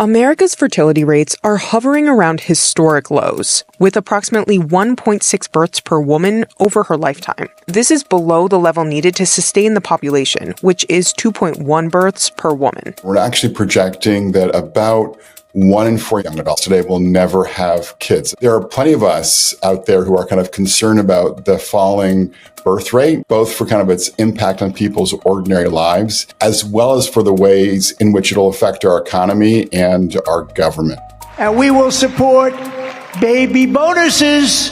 America's fertility rates are hovering around historic lows, with approximately 1.6 births per woman over her lifetime. This is below the level needed to sustain the population, which is 2.1 births per woman. We're actually projecting that about 1 in 4 young adults today will never have kids. There are plenty of us out there who are kind of concerned about the falling birth rate, both for kind of its impact on people's ordinary lives, as well as for the ways in which it'll affect our economy and our government. And we will support baby bonuses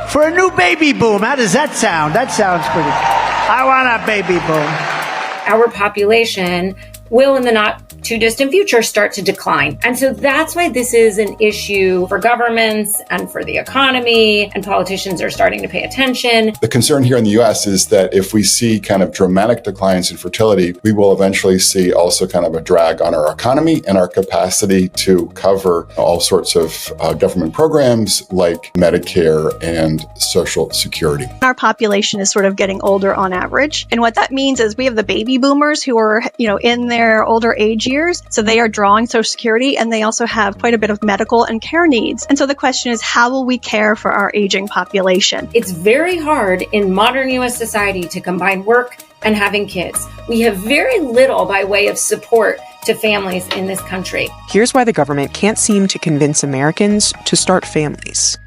for a new baby boom. How does that sound? That sounds pretty. I want a baby boom. Our population will, in the not too distant future, start to decline. And so that's why this is an issue for governments and for the economy, and politicians are starting to pay attention. The concern here in the U.S. is that if we see kind of dramatic declines in fertility, we will eventually see also kind of a drag on our economy and our capacity to cover all sorts of government programs like Medicare and Social Security. Our population is sort of getting older on average. And what that means is we have the baby boomers who are, in their older age years. So they are drawing Social Security, and they also have quite a bit of medical and care needs. And so the question is, how will we care for our aging population? It's very hard in modern U.S. society to combine work and having kids. We have very little by way of support to families in this country. Here's why the government can't seem to convince Americans to start families.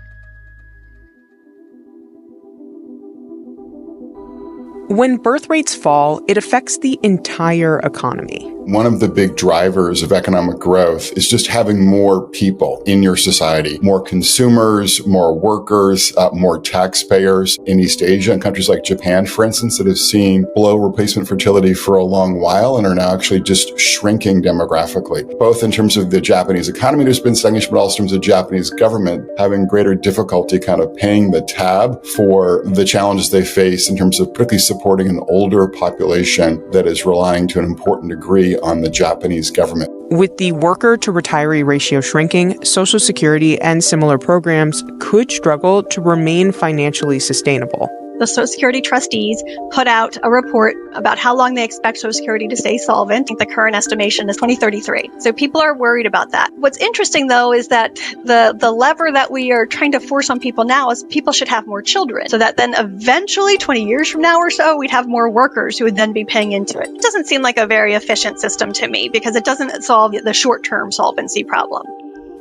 When birth rates fall, it affects the entire economy. One of the big drivers of economic growth is just having more people in your society, more consumers, more workers, more taxpayers. In East Asia and countries like Japan, for instance, that have seen below replacement fertility for a long while and are now actually just shrinking demographically, both in terms of the Japanese economy, there's been stagnation, but also in terms of the Japanese government having greater difficulty kind of paying the tab for the challenges they face in terms of particularly supporting an older population that is relying to an important degree on the Japanese government. With the worker to retiree ratio shrinking, Social Security and similar programs could struggle to remain financially sustainable. The Social Security trustees put out a report about how long they expect Social Security to stay solvent. I think the current estimation is 2033. So people are worried about that. What's interesting, though, is that the lever that we are trying to force on people now is people should have more children, so that then eventually, 20 years from now or so, we'd have more workers who would then be paying into it. It doesn't seem like a very efficient system to me because it doesn't solve the short-term solvency problem.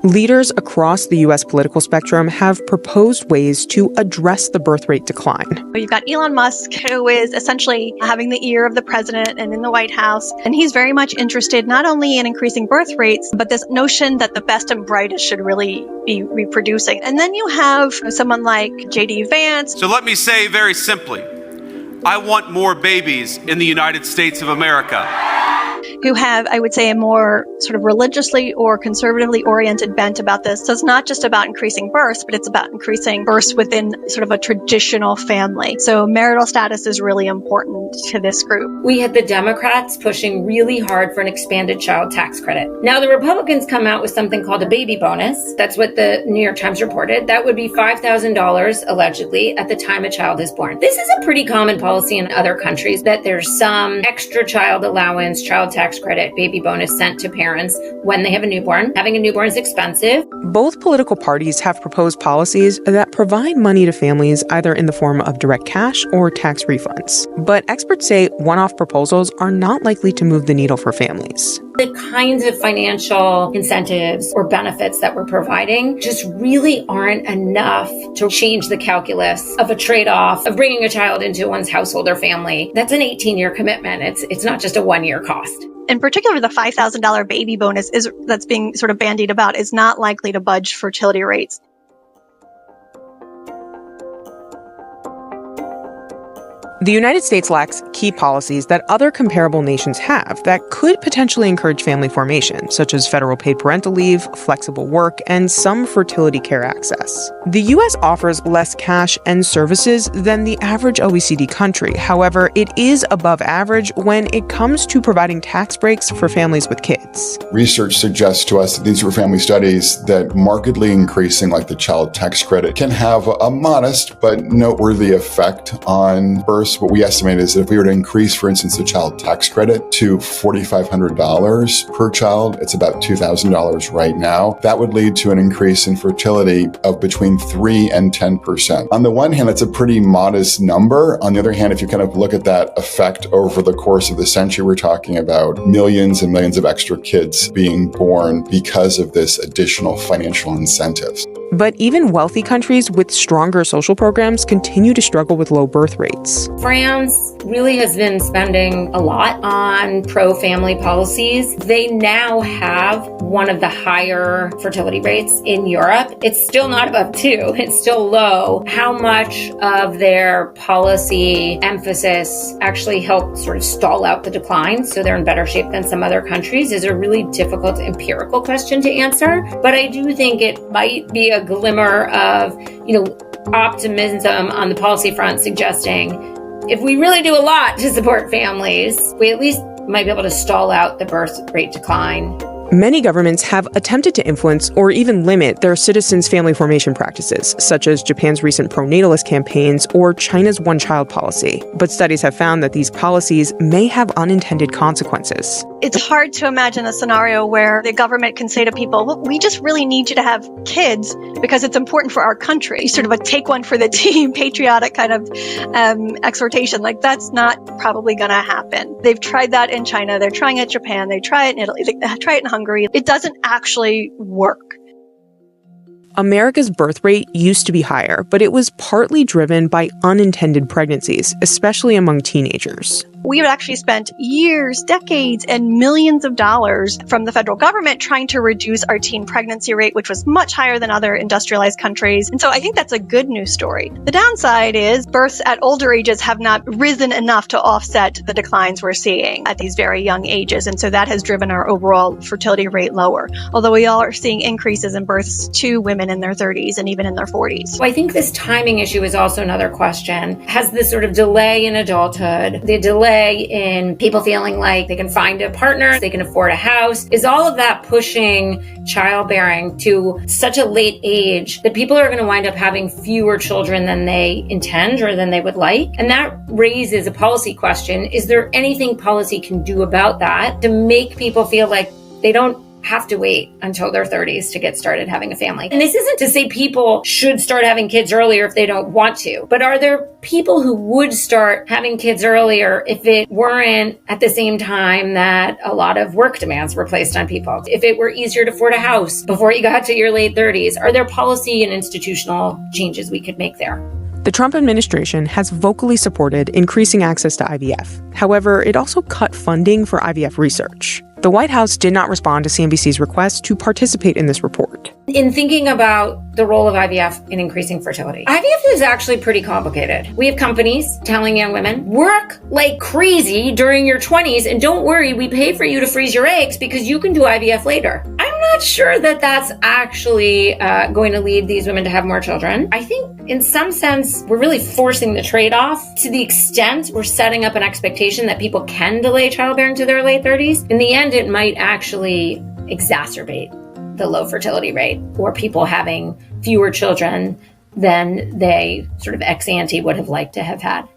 Leaders across the U.S. political spectrum have proposed ways to address the birth rate decline. You've got Elon Musk, who is essentially having the ear of the president and in the White House. And he's very much interested not only in increasing birth rates, but this notion that the best and brightest should really be reproducing. And then you have someone like J.D. Vance. So let me say very simply, I want more babies in the United States of America. Who have, I would say, a more sort of religiously or conservatively oriented bent about this. So it's not just about increasing births, but it's about increasing births within sort of a traditional family. So marital status is really important to this group. We had the Democrats pushing really hard for an expanded child tax credit. Now the Republicans come out with something called a baby bonus. That's what the New York Times reported. That would be $5,000 allegedly at the time a child is born. This is a pretty common policy in other countries, that there's some extra child allowance, child tax credit, baby bonus sent to parents when they have a newborn. Having a newborn is expensive. Both political parties have proposed policies that provide money to families either in the form of direct cash or tax refunds. But experts say one-off proposals are not likely to move the needle for families. The kinds of financial incentives or benefits that we're providing just really aren't enough to change the calculus of a trade-off of bringing a child into one's household or family. That's an 18-year commitment. It's not just a one-year cost. In particular, the $5,000 baby bonus that's being sort of bandied about is not likely to budge fertility rates. The United States lacks key policies that other comparable nations have that could potentially encourage family formation, such as federal paid parental leave, flexible work, and some fertility care access. The U.S. offers less cash and services than the average OECD country. However, it is above average when it comes to providing tax breaks for families with kids. Research suggests to us that these are family studies that markedly increasing, like the child tax credit, can have a modest but noteworthy effect on births what we estimate is that if we were to increase, for instance, the child tax credit to $4,500 per child, it's about $2,000 right now, that would lead to an increase in fertility of between 3 and 10%. On the one hand, that's a pretty modest number. On the other hand, if you kind of look at that effect over the course of the century, we're talking about millions and millions of extra kids being born because of this additional financial incentives. But even wealthy countries with stronger social programs continue to struggle with low birth rates. France really has been spending a lot on pro-family policies. They now have one of the higher fertility rates in Europe. It's still not above 2. It's still low. How much of their policy emphasis actually helped sort of stall out the decline so they're in better shape than some other countries is a really difficult empirical question to answer. But I do think it might be a glimmer of, optimism on the policy front, suggesting if we really do a lot to support families, we at least might be able to stall out the birth rate decline. Many governments have attempted to influence or even limit their citizens' family formation practices, such as Japan's recent pro-natalist campaigns or China's one-child policy. But studies have found that these policies may have unintended consequences. It's hard to imagine a scenario where the government can say to people, well, we just really need you to have kids because it's important for our country. Sort of a take one for the team, patriotic kind of exhortation. Like, that's not probably going to happen. They've tried that in China. They're trying it in Japan. They try it in Italy. They try it in Hungary. It doesn't actually work. America's birth rate used to be higher, but it was partly driven by unintended pregnancies, especially among teenagers. We have actually spent years, decades, and millions of dollars from the federal government trying to reduce our teen pregnancy rate, which was much higher than other industrialized countries. And so I think that's a good news story. The downside is births at older ages have not risen enough to offset the declines we're seeing at these very young ages. And so that has driven our overall fertility rate lower, although we all are seeing increases in births to women in their 30s and even in their 40s. So I think this timing issue is also another question. Has this sort of delay in adulthood, the delay in people feeling like they can find a partner, they can afford a house, is all of that pushing childbearing to such a late age that people are going to wind up having fewer children than they intend or than they would like? And that raises a policy question. Is there anything policy can do about that to make people feel like they don't have to wait until their 30s to get started having a family? And this isn't to say people should start having kids earlier if they don't want to, but are there people who would start having kids earlier if it weren't at the same time that a lot of work demands were placed on people? If it were easier to afford a house before you got to your late 30s, are there policy and institutional changes we could make there? The Trump administration has vocally supported increasing access to IVF. However, it also cut funding for IVF research. The White House did not respond to CNBC's request to participate in this report. In thinking about the role of IVF in increasing fertility, IVF is actually pretty complicated. We have companies telling young women, work like crazy during your 20s, and don't worry, we pay for you to freeze your eggs because you can do IVF later. I'm not sure that that's actually going to lead these women to have more children. I think in some sense, we're really forcing the trade-off to the extent we're setting up an expectation that people can delay childbearing to their late 30s. In the end, it might actually exacerbate the low fertility rate or people having fewer children than they sort of ex ante would have liked to have had.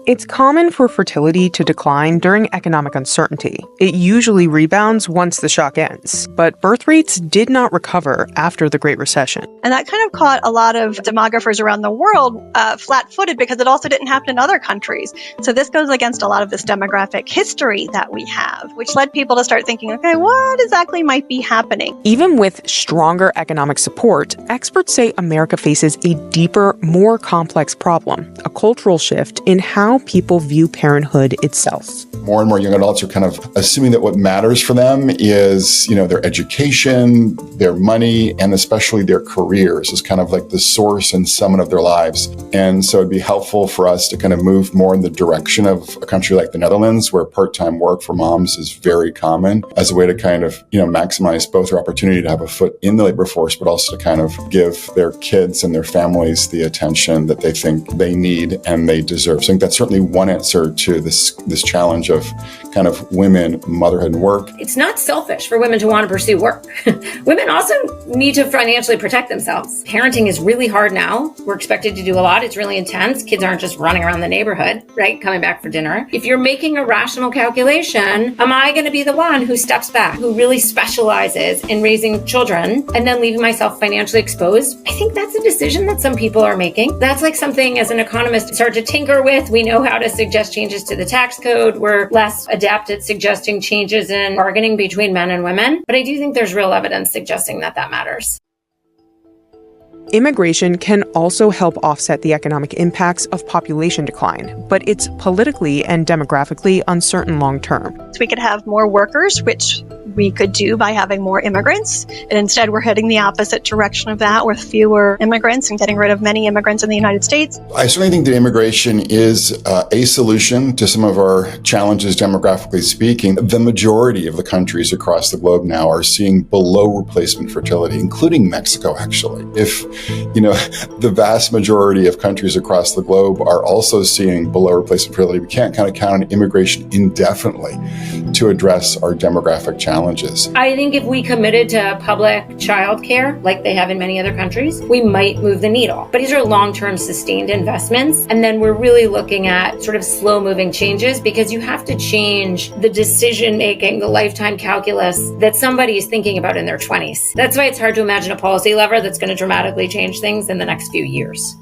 It's common for fertility to decline during economic uncertainty. It usually rebounds once the shock ends, but birth rates did not recover after the Great Recession. And that kind of caught a lot of demographers around the world flat-footed because it also didn't happen in other countries. So this goes against a lot of this demographic history that we have, which led people to start thinking, okay, what exactly might be happening? Even with stronger economic support, experts say America faces a deeper, more complex problem, a cultural shift in how people view parenthood itself. More and more young adults are kind of assuming that what matters for them is, their education, their money, and especially their careers is kind of like the source and summit of their lives. And so it'd be helpful for us to kind of move more in the direction of a country like the Netherlands, where part-time work for moms is very common, as a way to kind of, maximize both their opportunity to have a foot in the labor force, but also to kind of give their kids and their families the attention that they think they need and they deserve. So I think that's certainly one answer to this challenge of kind of women, motherhood and work. It's not selfish for women to want to pursue work. Women also need to financially protect themselves. Parenting is really hard now. We're expected to do a lot. It's really intense. Kids aren't just running around the neighborhood, right? Coming back for dinner. If you're making a rational calculation, am I going to be the one who steps back, who really specializes in raising children and then leaving myself financially exposed? I think that's a decision that some people are making. That's like something as an economist start to tinker with. We know how to suggest changes to the tax code. We're less adept at suggesting changes in bargaining between men and women. But I do think there's real evidence suggesting that that matters. Immigration can also help offset the economic impacts of population decline, but it's politically and demographically uncertain long term. So we could have more workers, which we could do by having more immigrants. And instead, we're heading the opposite direction of that with fewer immigrants and getting rid of many immigrants in the United States. I certainly think that immigration is a solution to some of our challenges demographically speaking. The majority of the countries across the globe now are seeing below replacement fertility, including Mexico, actually. If, the vast majority of countries across the globe are also seeing below replacement fertility, we can't kind of count on immigration indefinitely to address our demographic challenges. I think if we committed to public childcare, like they have in many other countries, we might move the needle. But these are long-term sustained investments. And then we're really looking at sort of slow-moving changes because you have to change the decision-making, the lifetime calculus that somebody is thinking about in their 20s. That's why it's hard to imagine a policy lever that's going to dramatically change things in the next few years.